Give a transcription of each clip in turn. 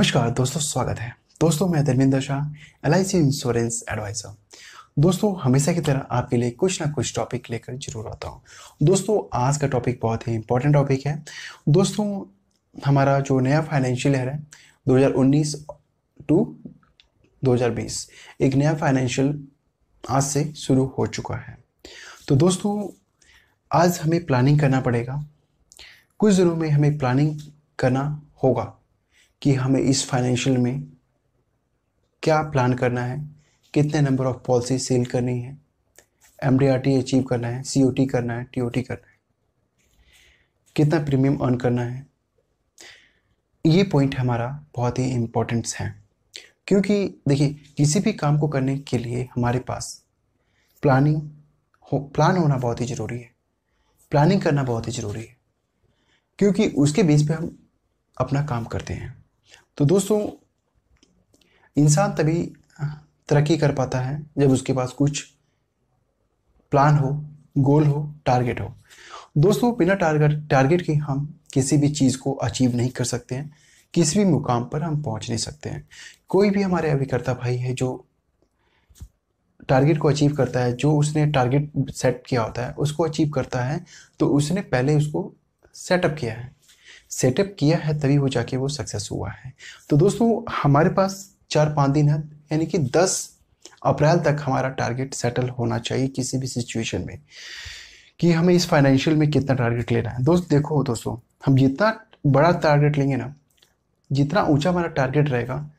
नमस्कार दोस्तों, स्वागत है। दोस्तों मैं Dharmendra Shah, LIC insurance advisor. दोस्तों हमेशा की तरह आपके लिए कुछ ना कुछ टॉपिक लेकर जरूर आता हूँ। दोस्तों आज का टॉपिक बहुत ही इंपॉर्टेंट टॉपिक है। दोस्तों हमारा जो नया फाइनेंशियल ईयर है 2019 टू 2020, एक नया फाइनेंशियल आज से शुरू हो चुका है। तो दोस्तों आज हमें प्लानिंग करना पड़ेगा। कुछ दिनों में हमें प्लानिंग करना होगा कि हमें इस फाइनेंशियल में क्या प्लान करना है, कितने नंबर ऑफ पॉलिसी सेल करनी है, MDRT अचीव करना है, COT करना है, TOT करना है, कितना प्रीमियम अर्न करना है। ये पॉइंट हमारा बहुत ही इम्पोर्टेंट है, क्योंकि देखिए किसी भी काम को करने के लिए हमारे पास प्लान होना बहुत ही ज़रूरी है। प्लानिंग करना बहुत ही ज़रूरी है, क्योंकि उसके बेस पे हम अपना काम करते हैं। तो दोस्तों इंसान तभी तरक्की कर पाता है जब उसके पास कुछ प्लान हो, गोल हो, टारगेट हो। दोस्तों बिना टारगेट के हम किसी भी चीज़ को अचीव नहीं कर सकते हैं, किसी भी मुकाम पर हम पहुंच नहीं सकते हैं। कोई भी हमारे अभिकर्ता भाई है जो टारगेट को अचीव करता है, जो उसने टारगेट सेट किया होता है उसको अचीव करता है, तो उसने पहले उसको सेटअप किया है तभी वो जाके वो सक्सेस हुआ है। तो दोस्तों हमारे पास 4-5 दिन है, यानी कि 10 अप्रैल तक हमारा टारगेट सेटल होना चाहिए किसी भी सिचुएशन में, कि हमें इस फाइनेंशियल में कितना टारगेट लेना है। देखो दोस्तों, हम जितना बड़ा टारगेट लेंगे ना, जितना ऊंचा हमारा टारगेट रहेगा,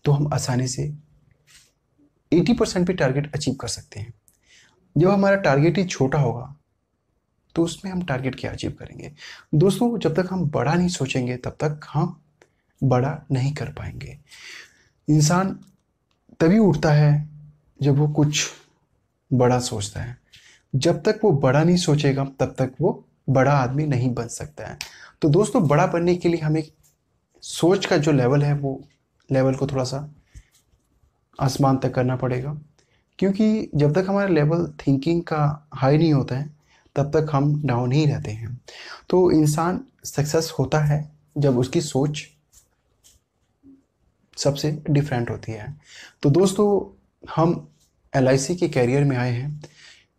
तो हम आसानी से 80% भी टारगेट अचीव कर सकते हैं। जब हमारा टारगेट ही छोटा होगा तो उसमें हम टारगेट क्या अचीव करेंगे। दोस्तों जब तक हम बड़ा नहीं सोचेंगे तब तक हम बड़ा नहीं कर पाएंगे। इंसान तभी उठता है जब वो कुछ बड़ा सोचता है। जब तक वो बड़ा नहीं सोचेगा तब तक वो बड़ा आदमी नहीं बन सकता है। तो दोस्तों बड़ा बनने के लिए हमें सोच का जो लेवल है वो लेवल को थोड़ा सा आसमान तक करना पड़ेगा, क्योंकि जब तक हमारा लेवल थिंकिंग का हाई नहीं होता है तब तक हम डाउन ही रहते हैं। तो इंसान सक्सेस होता है जब उसकी सोच सबसे डिफरेंट होती है। तो दोस्तों हम LIC के कैरियर में आए हैं,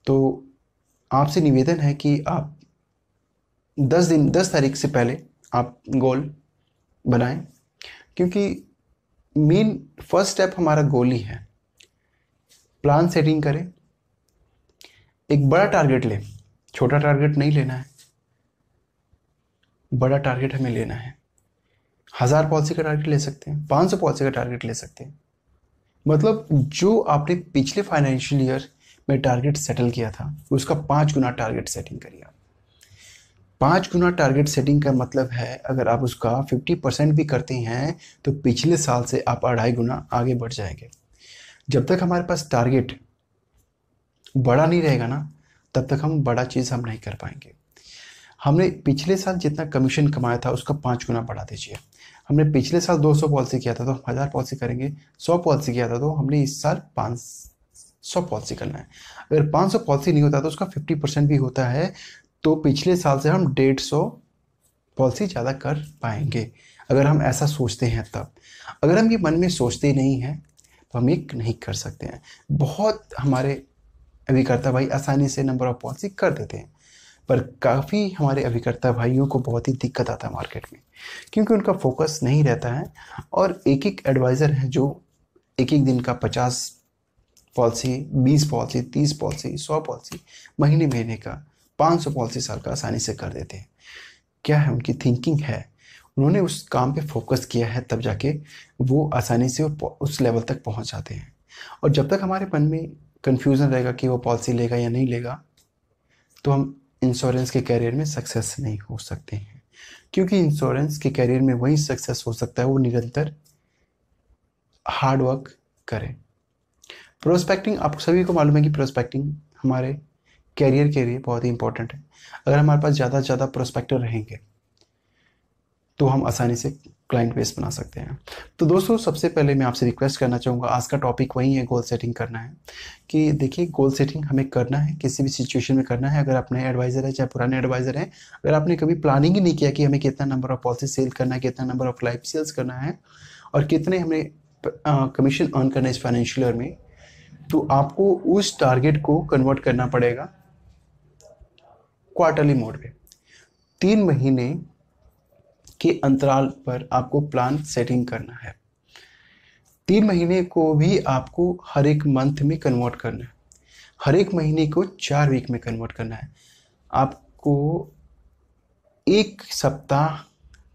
तो आपसे निवेदन है कि आप 10 तारीख से पहले आप गोल बनाएं, क्योंकि मेन फर्स्ट स्टेप हमारा गोल ही है। प्लान सेटिंग करें, एक बड़ा टारगेट लें, छोटा टारगेट नहीं लेना है, बड़ा टारगेट हमें लेना है। 1000 पॉलिसी का टारगेट ले सकते हैं, 500 पॉलिसी का टारगेट ले सकते हैं। मतलब जो आपने पिछले फाइनेंशियल ईयर में टारगेट सेटल किया था उसका 5 गुना टारगेट सेटिंग करिए। 5 गुना टारगेट सेटिंग का मतलब है अगर आप उसका 50% भी करते हैं तो पिछले साल से आप 2.5 गुना आगे बढ़ जाएंगे। जब तक हमारे पास टारगेट बड़ा नहीं रहेगा ना, तब तक हम बड़ा चीज़ हम नहीं कर पाएंगे। हमने पिछले साल जितना कमीशन कमाया था उसका 5 गुना बढ़ा दीजिए। हमने पिछले साल 200 पॉलिसी किया था तो हम 1000 पॉलिसी करेंगे। 100 पॉलिसी किया था तो हमने इस साल 500 पॉलिसी करना है। अगर 500 पॉलिसी नहीं होता तो उसका 50% भी होता है, तो पिछले साल से हम 150 पॉलिसी ज़्यादा कर पाएंगे, अगर हम ऐसा सोचते हैं तब। अगर हम ये मन में सोचते नहीं हैं तो हम ये नहीं कर सकते हैं। बहुत हमारे अभिकर्ता भाई आसानी से नंबर ऑफ पॉलिसी कर देते हैं, पर काफ़ी हमारे अभिकर्ता भाइयों को बहुत ही दिक्कत आता है मार्केट में, क्योंकि उनका फोकस नहीं रहता है। और एक एक एडवाइज़र है जो एक एक दिन का 50 पॉलिसी, 20 पॉलिसी, 30 पॉलिसी, 100 पॉलिसी, महीने का 500 पॉलिसी साल का आसानी से कर देते हैं। क्या है उनकी थिंकिंग है, उन्होंने उस काम पे फोकस किया है, तब जाके वो आसानी से उस लेवल तक पहुंच जाते हैं। और जब तक हमारे मन में कन्फ्यूज़न रहेगा कि वो पॉलिसी लेगा या नहीं लेगा, तो हम इंश्योरेंस के कैरियर में सक्सेस नहीं हो सकते हैं। क्योंकि इंश्योरेंस के कैरियर में वही सक्सेस हो सकता है वो निरंतर हार्ड वर्क करे। प्रोस्पेक्टिंग, आप सभी को मालूम है कि प्रोस्पेक्टिंग हमारे कैरियर के लिए बहुत ही इंपॉर्टेंट है। अगर हमारे पास ज़्यादा से ज़्यादा प्रोस्पेक्टर रहेंगे तो हम आसानी से क्लाइंट बेस बना सकते हैं। तो दोस्तों सबसे पहले मैं आपसे रिक्वेस्ट करना चाहूँगा, आज का टॉपिक वही है, गोल सेटिंग करना है। कि देखिए गोल सेटिंग हमें करना है, किसी भी सिचुएशन में करना है। अगर आप नए एडवाइज़र हैं चाहे पुराने एडवाइज़र हैं, अगर आपने कभी प्लानिंग ही नहीं किया कि हमें कितना नंबर ऑफ पॉलिसी सेल करना है, कितना नंबर ऑफ लाइफ सेल्स करना है और कितने हमें कमीशन अर्न करना है इस फाइनेंशियल ईयर में, तो आपको उस टारगेट को कन्वर्ट करना पड़ेगा क्वार्टरली मोड में। 3 महीने के अंतराल पर आपको प्लान सेटिंग करना है। 3 महीने को भी आपको हर एक मंथ में कन्वर्ट करना है, हर एक महीने को 4 वीक में कन्वर्ट करना है। आपको एक सप्ताह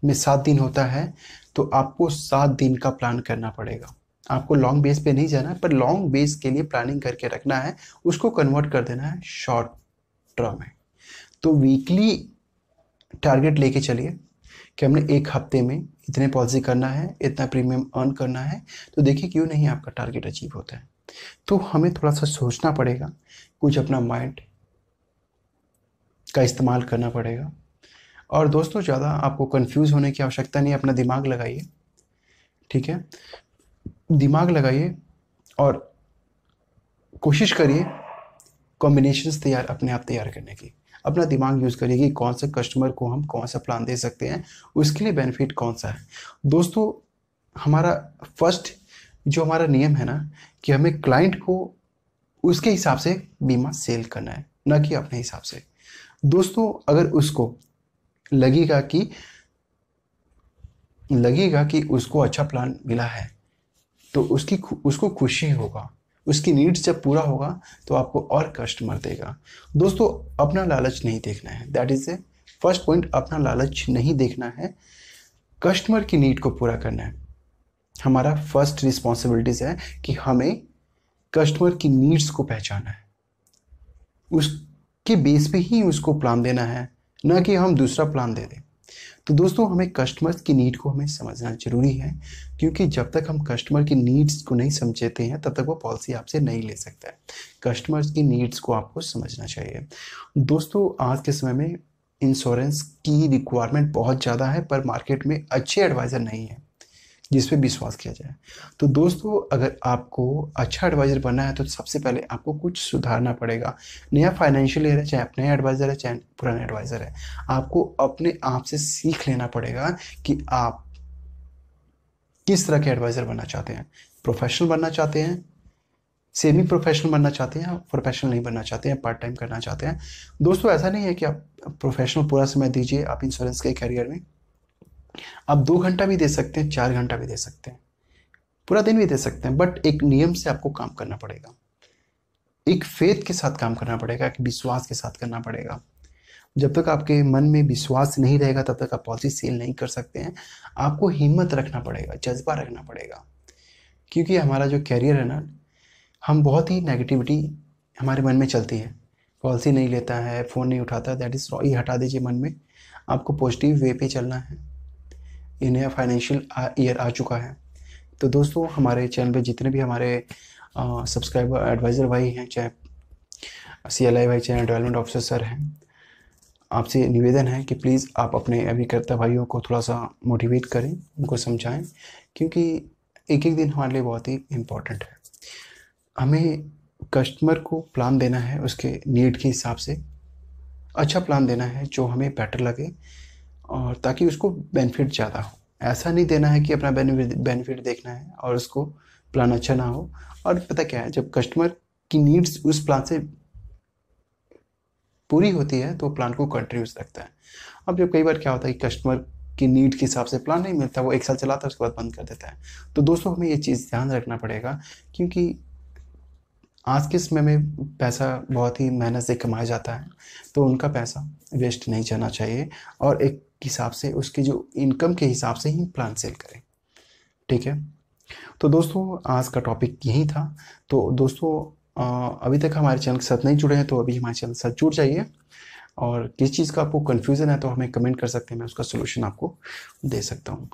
में 7 दिन होता है, तो आपको 7 दिन का प्लान करना पड़ेगा। आपको लॉन्ग बेस पे नहीं जाना है, पर लॉन्ग बेस के लिए प्लानिंग करके रखना है, उसको कन्वर्ट कर देना है शॉर्ट टर्म में। तो वीकली टारगेट लेके चलिए कि हमने एक हफ्ते में इतने पॉलिसी करना है, इतना प्रीमियम अर्न करना है। तो देखिए क्यों नहीं आपका टारगेट अचीव होता है। तो हमें थोड़ा सा सोचना पड़ेगा, कुछ अपना माइंड का इस्तेमाल करना पड़ेगा। और दोस्तों ज़्यादा आपको कंफ्यूज होने की आवश्यकता नहीं है, अपना दिमाग लगाइए, ठीक है। दिमाग लगाइए और कोशिश करिए कॉम्बिनेशंस अपने आप तैयार करने की। अपना दिमाग यूज़ करिए कि कौन सा कस्टमर को हम कौन सा प्लान दे सकते हैं, उसके लिए बेनिफिट कौन सा है। दोस्तों हमारा फर्स्ट जो हमारा नियम है ना, कि हमें क्लाइंट को उसके हिसाब से बीमा सेल करना है, ना कि अपने हिसाब से। दोस्तों अगर उसको लगेगा कि उसको अच्छा प्लान मिला है, तो उसको खुशी होगा, उसकी नीड्स जब पूरा होगा तो आपको और कस्टमर देगा। दोस्तों अपना लालच नहीं देखना है, that is a first point. अपना लालच नहीं देखना है, कस्टमर की नीड को पूरा करना है। हमारा फर्स्ट रिस्पॉन्सिबिलिटीज है कि हमें कस्टमर की नीड्स को पहचाना है, उसके बेस पे ही उसको प्लान देना है, ना कि हम दूसरा प्लान दे दें। तो दोस्तों हमें कस्टमर्स की नीड को हमें समझना जरूरी है, क्योंकि जब तक हम कस्टमर की नीड्स को नहीं समझते हैं तब तक वो पॉलिसी आपसे नहीं ले सकता है। कस्टमर्स की नीड्स को आपको समझना चाहिए। दोस्तों आज के समय में इंश्योरेंस की रिक्वायरमेंट बहुत ज़्यादा है, पर मार्केट में अच्छे एडवाइज़र नहीं है जिस पे विश्वास किया जाए। तो दोस्तों अगर आपको अच्छा एडवाइज़र बनना है तो सबसे पहले आपको कुछ सुधारना पड़ेगा। नया फाइनेंशियल ईयर है, चाहे आप नया एडवाइज़र है चाहे पुराना एडवाइज़र है, आपको अपने आप से सीख लेना पड़ेगा कि आप किस तरह के एडवाइज़र बनना चाहते हैं। प्रोफेशनल बनना चाहते हैं, सेमी प्रोफेशनल बनना चाहते हैं, प्रोफेशनल नहीं बनना चाहते हैं, पार्ट टाइम करना चाहते हैं। दोस्तों ऐसा नहीं है कि आप प्रोफेशनल पूरा समय दीजिए आप इंश्योरेंस के करियर में। आप 2 घंटा भी दे सकते हैं, 4 घंटा भी दे सकते हैं, पूरा दिन भी दे सकते हैं, बट एक नियम से आपको काम करना पड़ेगा, एक फेथ के साथ काम करना पड़ेगा, एक विश्वास के साथ करना पड़ेगा। जब तक आपके मन में विश्वास नहीं रहेगा तब तक आप पॉलिसी सेल नहीं कर सकते हैं। आपको हिम्मत रखना पड़ेगा, जज्बा रखना पड़ेगा, क्योंकि हमारा जो कैरियर है ना, हम बहुत ही नेगेटिविटी हमारे मन में चलती है। पॉलिसी नहीं लेता है, फ़ोन नहीं उठाता, दैट इज़ ये हटा दीजिए मन में। आपको पॉजिटिव वे पे चलना है। ये नया फाइनेंशियल ईयर आ चुका है। तो दोस्तों हमारे चैनल पे जितने भी हमारे सब्सक्राइबर एडवाइज़र भाई हैं, चाहे CLI भाई, चाहे डेवलपमेंट ऑफिसर सर हैं, आपसे निवेदन है कि प्लीज़ आप अपने अभिकर्ता भाइयों को थोड़ा सा मोटिवेट करें, उनको समझाएं, क्योंकि एक एक दिन हमारे लिए बहुत ही इम्पोर्टेंट है। हमें कस्टमर को प्लान देना है उसके नीड के हिसाब से, अच्छा प्लान देना है जो हमें बेटर लगे, और ताकि उसको बेनिफिट ज़्यादा हो। ऐसा नहीं देना है कि अपना बेनिफिट देखना है और उसको प्लान अच्छा ना हो। और पता क्या है, जब कस्टमर की नीड्स उस प्लान से पूरी होती है तो प्लान को कंटिन्यूस रखता है। अब जब कई बार क्या होता है कि कस्टमर की नीड के हिसाब से प्लान नहीं मिलता, वो 1 साल चलाता है उसके बाद बंद कर देता है। तो दोस्तों हमें ये चीज़ ध्यान रखना पड़ेगा, क्योंकि आज के समय में पैसा बहुत ही मेहनत से कमाया जाता है, तो उनका पैसा वेस्ट नहीं जाना चाहिए, और एक हिसाब से उसकी जो इनकम के हिसाब से ही प्लान सेल करें, ठीक है। तो दोस्तों आज का टॉपिक यही था। तो दोस्तों अभी तक हमारे चैनल के साथ नहीं जुड़े हैं तो अभी हमारे चैनल के साथ जुड़ जाइए, और किस चीज़ का आपको कन्फ्यूज़न है तो हमें कमेंट कर सकते हैं, मैं उसका सोल्यूशन आपको दे सकता हूँ।